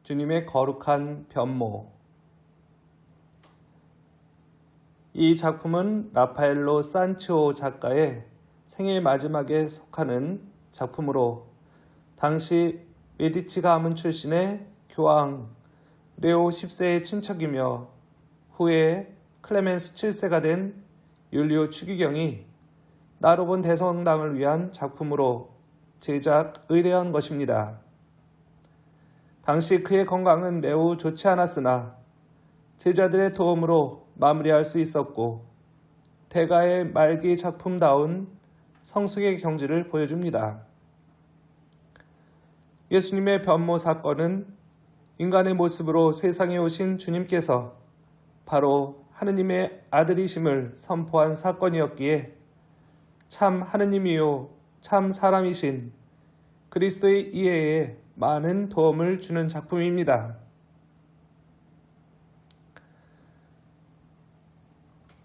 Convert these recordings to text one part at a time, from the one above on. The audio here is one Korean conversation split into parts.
주님의 거룩한 변모. 이 작품은 라파엘로 산치오 작가의 생애 마지막에 속하는 작품으로 당시 메디치 가문 출신의 교황 레오 10세의 친척이며 후에 클레멘스 7세가 된 율리오 추기경이 나로본 대성당을 위한 작품으로 제작 의뢰한 것입니다. 당시 그의 건강은 매우 좋지 않았으나 제자들의 도움으로 마무리할 수 있었고 대가의 말기 작품다운 성숙의 경지를 보여줍니다. 예수님의 변모 사건은 인간의 모습으로 세상에 오신 주님께서 바로 하느님의 아들이심을 선포한 사건이었기에 참 하느님이요 참 사람이신 그리스도의 이해에 많은 도움을 주는 작품입니다.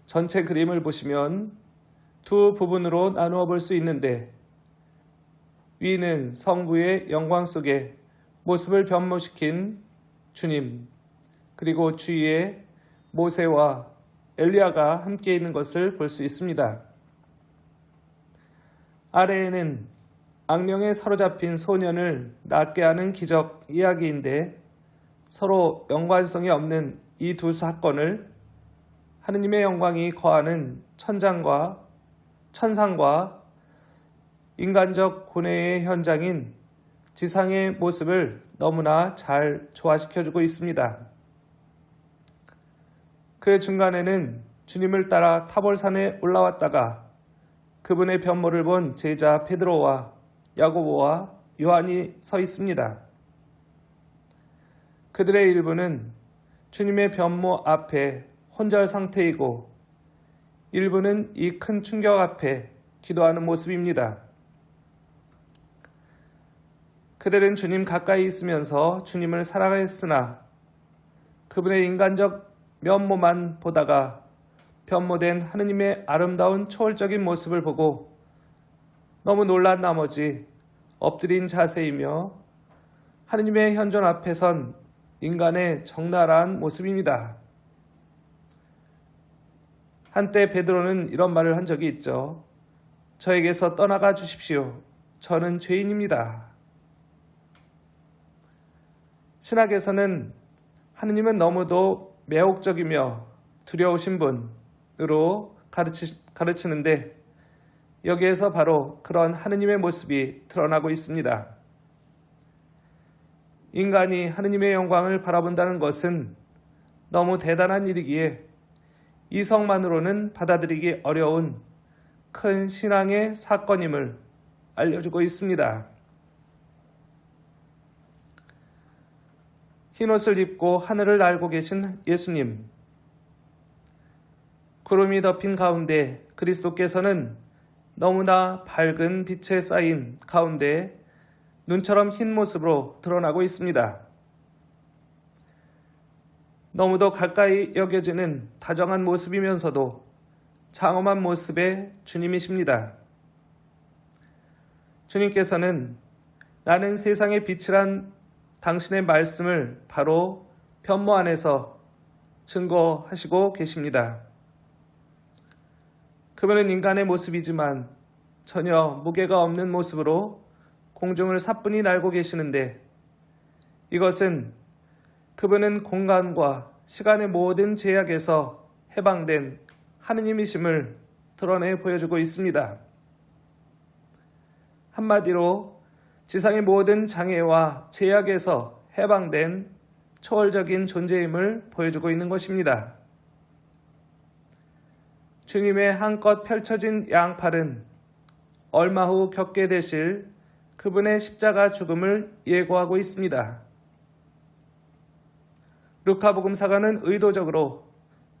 전체 그림을 보시면 두 부분으로 나누어 볼 수 있는데 위는 성부의 영광 속에 모습을 변모시킨 주님, 그리고 주위에 모세와 엘리야가 함께 있는 것을 볼 수 있습니다. 아래에는 악령에 사로잡힌 소년을 낫게 하는 기적 이야기인데 서로 연관성이 없는 이 두 사건을 하느님의 영광이 거하는 천상과 인간적 고뇌의 현장인 지상의 모습을 너무나 잘 조화시켜주고 있습니다. 그 중간에는 주님을 따라 타볼산에 올라왔다가 그분의 변모를 본 제자 베드로와 야고보와 요한이 서 있습니다. 그들의 일부는 주님의 변모 앞에 혼절 상태이고 일부는 이 큰 충격 앞에 기도하는 모습입니다. 그들은 주님 가까이 있으면서 주님을 사랑했으나 그분의 인간적 면모만 보다가 변모된 하느님의 아름다운 초월적인 모습을 보고 너무 놀란 나머지 엎드린 자세이며 하느님의 현존 앞에 선 인간의 적나라한 모습입니다. 한때 베드로는 이런 말을 한 적이 있죠. 저에게서 떠나가 주십시오. 저는 죄인입니다. 신학에서는 하느님은 너무도 매혹적이며 두려우신 분으로 가르치는데 여기에서 바로 그런 하느님의 모습이 드러나고 있습니다. 인간이 하느님의 영광을 바라본다는 것은 너무 대단한 일이기에 이성만으로는 받아들이기 어려운 큰 신앙의 사건임을 알려주고 있습니다. 흰옷을 입고 하늘을 날고 계신 예수님, 구름이 덮인 가운데 그리스도께서는 너무나 밝은 빛에 쌓인 가운데 눈처럼 흰 모습으로 드러나고 있습니다. 너무도 가까이 여겨지는 다정한 모습이면서도 장엄한 모습의 주님이십니다. 주님께서는 나는 세상의 빛이란 당신의 말씀을 바로 변모 안에서 증거하시고 계십니다. 그분은 인간의 모습이지만 전혀 무게가 없는 모습으로 공중을 사뿐히 날고 계시는데 이것은 그분은 공간과 시간의 모든 제약에서 해방된 하느님이심을 드러내 보여주고 있습니다. 한마디로 지상의 모든 장애와 제약에서 해방된 초월적인 존재임을 보여주고 있는 것입니다. 주님의 한껏 펼쳐진 양팔은 얼마 후 겪게 되실 그분의 십자가 죽음을 예고하고 있습니다. 루카복음사가는 의도적으로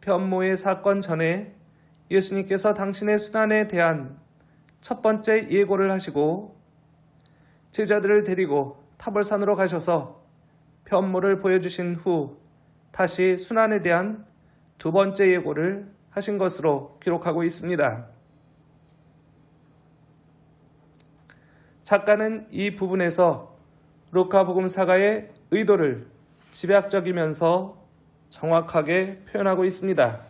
변모의 사건 전에 예수님께서 당신의 순환에 대한 첫 번째 예고를 하시고 제자들을 데리고 타볼산으로 가셔서 변모를 보여주신 후 다시 순환에 대한 두 번째 예고를 하신 것으로 기록하고 있습니다. 작가는 이 부분에서 루카복음사가의 의도를 집약적이면서 정확하게 표현하고 있습니다.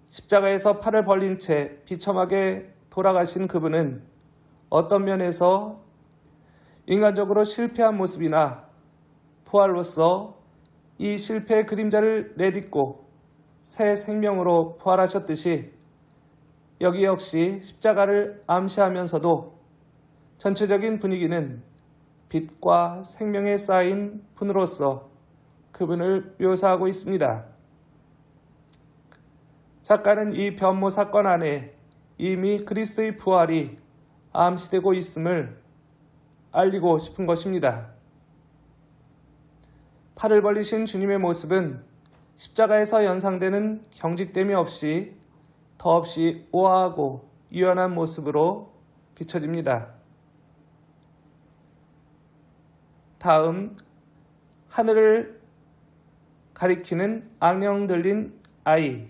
십자가에서 팔을 벌린 채 비참하게 돌아가신 그분은 어떤 면에서 인간적으로 실패한 모습이나 부활로서 이 실패의 그림자를 내딛고 새 생명으로 부활하셨듯이 여기 역시 십자가를 암시하면서도 전체적인 분위기는 빛과 생명에 쌓인 분으로서 그분을 묘사하고 있습니다. 작가는 이 변모 사건 안에 이미 그리스도의 부활이 암시되고 있음을 알리고 싶은 것입니다. 팔을 벌리신 주님의 모습은 십자가에서 연상되는 경직됨이 없이 더없이 우아하고 유연한 모습으로 비춰집니다. 다음, 하늘을 가리키는 악령 들린 아이.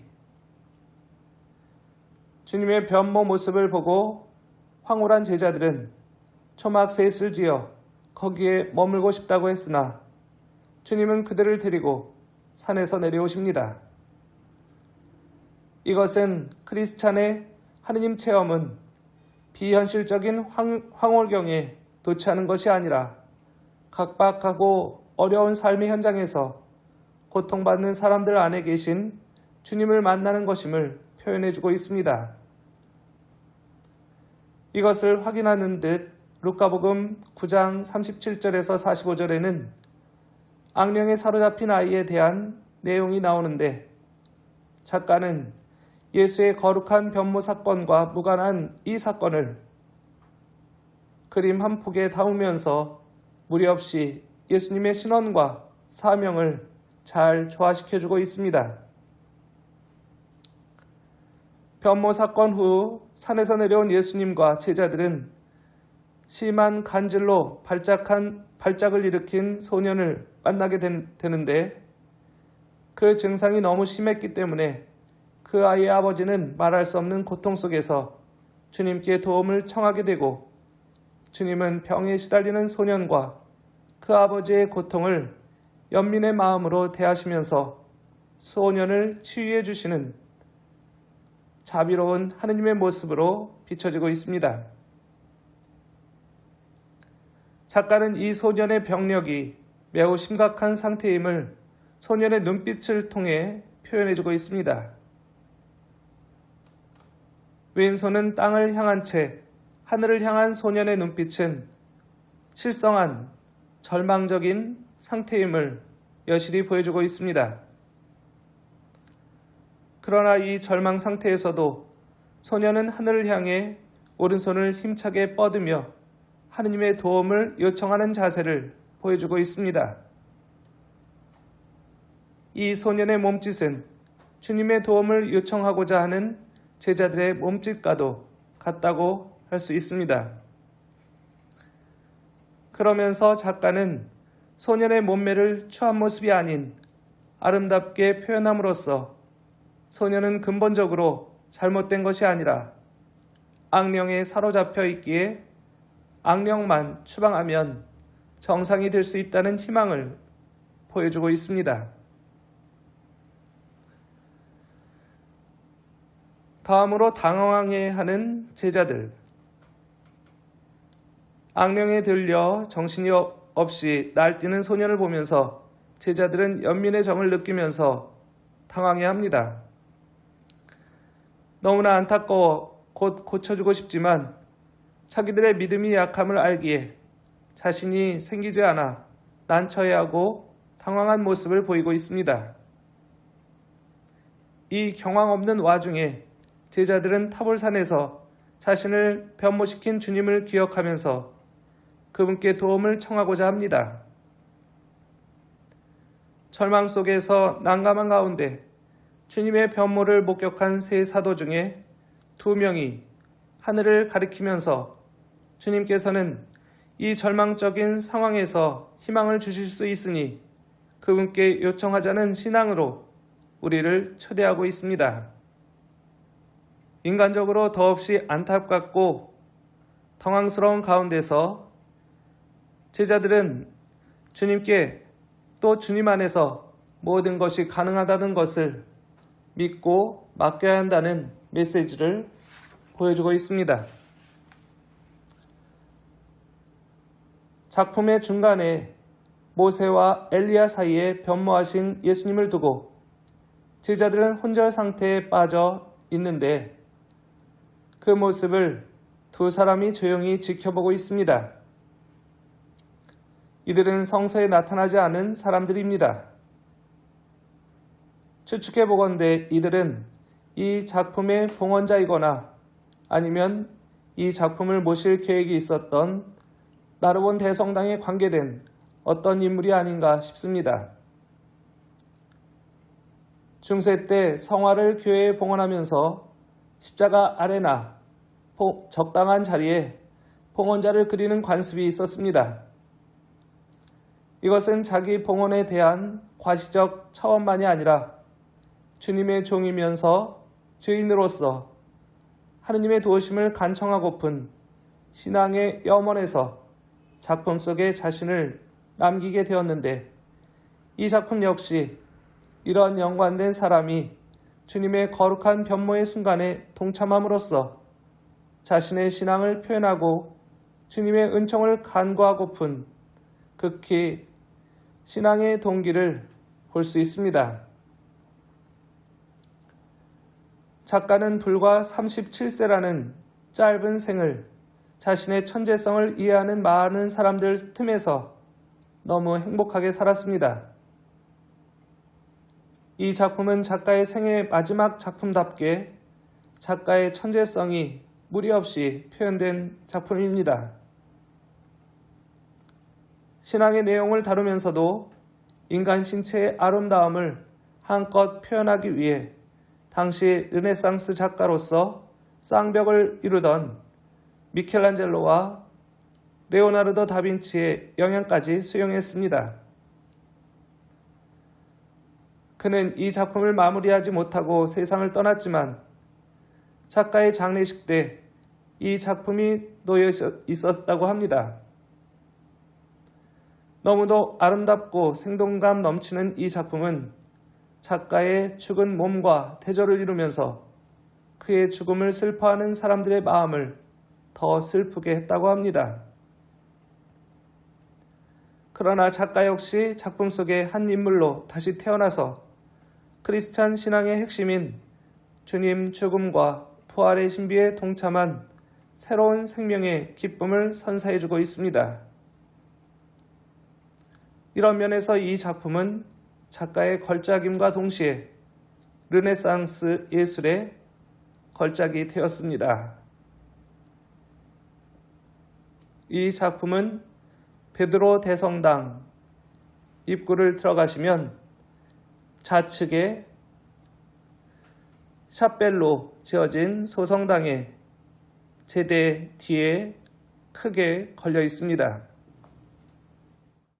주님의 변모 모습을 보고 황홀한 제자들은 초막셋을 지어 거기에 머물고 싶다고 했으나 주님은 그들을 데리고 산에서 내려오십니다. 이것은 크리스찬의 하느님 체험은 비현실적인 황홀경에 도취하는 것이 아니라 각박하고 어려운 삶의 현장에서 고통받는 사람들 안에 계신 주님을 만나는 것임을 표현해주고 있습니다. 이것을 확인하는 듯 루카복음 9장 37절에서 45절에는 악령에 사로잡힌 아이에 대한 내용이 나오는데 작가는 예수의 거룩한 변모 사건과 무관한 이 사건을 그림 한 폭에 담으면서 무리 없이 예수님의 신원과 사명을 잘 조화시켜주고 있습니다. 변모 사건 후 산에서 내려온 예수님과 제자들은 심한 간질로 발작을 일으킨 소년을 만나게 되는데 그 증상이 너무 심했기 때문에 그 아이의 아버지는 말할 수 없는 고통 속에서 주님께 도움을 청하게 되고 주님은 병에 시달리는 소년과 그 아버지의 고통을 연민의 마음으로 대하시면서 소년을 치유해 주시는 자비로운 하느님의 모습으로 비춰지고 있습니다. 작가는 이 소년의 병력이 매우 심각한 상태임을 소년의 눈빛을 통해 표현해주고 있습니다. 왼손은 땅을 향한 채 하늘을 향한 소년의 눈빛은 실성한 절망적인 상태임을 여실히 보여주고 있습니다. 그러나 이 절망 상태에서도 소년은 하늘을 향해 오른손을 힘차게 뻗으며 하느님의 도움을 요청하는 자세를 보여주고 있습니다. 이 소년의 몸짓은 주님의 도움을 요청하고자 하는 제자들의 몸짓과도 같다고 할 수 있습니다. 그러면서 작가는 소년의 몸매를 추한 모습이 아닌 아름답게 표현함으로써 소년은 근본적으로 잘못된 것이 아니라 악령에 사로잡혀 있기에 악령만 추방하면 정상이 될 수 있다는 희망을 보여주고 있습니다. 다음으로 당황해하는 제자들. 악령에 들려 정신이 없이 날뛰는 소년을 보면서 제자들은 연민의 정을 느끼면서 당황해합니다. 너무나 안타까워 곧 고쳐주고 싶지만 자기들의 믿음이 약함을 알기에 자신이 생기지 않아 난처해하고 당황한 모습을 보이고 있습니다. 이 경황 없는 와중에 제자들은 타볼산에서 자신을 변모시킨 주님을 기억하면서 그분께 도움을 청하고자 합니다. 절망 속에서 난감한 가운데 주님의 변모를 목격한 세 사도 중에 2명이 하늘을 가리키면서 주님께서는 이 절망적인 상황에서 희망을 주실 수 있으니 그분께 요청하자는 신앙으로 우리를 초대하고 있습니다. 인간적으로 더없이 안타깝고 당황스러운 가운데서 제자들은 주님께 또 주님 안에서 모든 것이 가능하다는 것을 믿고 맡겨야 한다는 메시지를 보여주고 있습니다. 작품의 중간에 모세와 엘리야 사이에 변모하신 예수님을 두고 제자들은 혼절 상태에 빠져 있는데 그 모습을 두 사람이 조용히 지켜보고 있습니다. 이들은 성서에 나타나지 않은 사람들입니다. 추측해보건대 이들은 이 작품의 봉헌자이거나 아니면 이 작품을 모실 계획이 있었던 나르본 대성당에 관계된 어떤 인물이 아닌가 싶습니다. 중세 때 성화를 교회에 봉헌하면서 십자가 아래나 적당한 자리에 봉헌자를 그리는 관습이 있었습니다. 이것은 자기 봉헌에 대한 과시적 차원만이 아니라 주님의 종이면서 죄인으로서 하느님의 도우심을 간청하고픈 신앙의 염원에서 작품 속에 자신을 남기게 되었는데 이 작품 역시 이런 연관된 사람이 주님의 거룩한 변모의 순간에 동참함으로써 자신의 신앙을 표현하고 주님의 은총을 간구하고픈 극히 신앙의 동기를 볼 수 있습니다. 작가는 불과 37세라는 짧은 생을 자신의 천재성을 이해하는 많은 사람들 틈에서 너무 행복하게 살았습니다. 이 작품은 작가의 생애 마지막 작품답게 작가의 천재성이 무리 없이 표현된 작품입니다. 신앙의 내용을 다루면서도 인간 신체의 아름다움을 한껏 표현하기 위해 당시 르네상스 작가로서 쌍벽을 이루던 미켈란젤로와 레오나르도 다빈치의 영향까지 수용했습니다. 그는 이 작품을 마무리하지 못하고 세상을 떠났지만 작가의 장례식 때 이 작품이 놓여 있었다고 합니다. 너무도 아름답고 생동감 넘치는 이 작품은 작가의 죽은 몸과 대조를 이루면서 그의 죽음을 슬퍼하는 사람들의 마음을 더 슬프게 했다고 합니다. 그러나 작가 역시 작품 속의 한 인물로 다시 태어나서 크리스찬 신앙의 핵심인 주님 죽음과 부활의 신비에 동참한 새로운 생명의 기쁨을 선사해주고 있습니다. 이런 면에서 이 작품은 작가의 걸작임과 동시에 르네상스 예술의 걸작이 되었습니다. 이 작품은 베드로 대성당 입구를 들어가시면 좌측에 샷벨로 지어진 소성당의 제대 뒤에 크게 걸려 있습니다.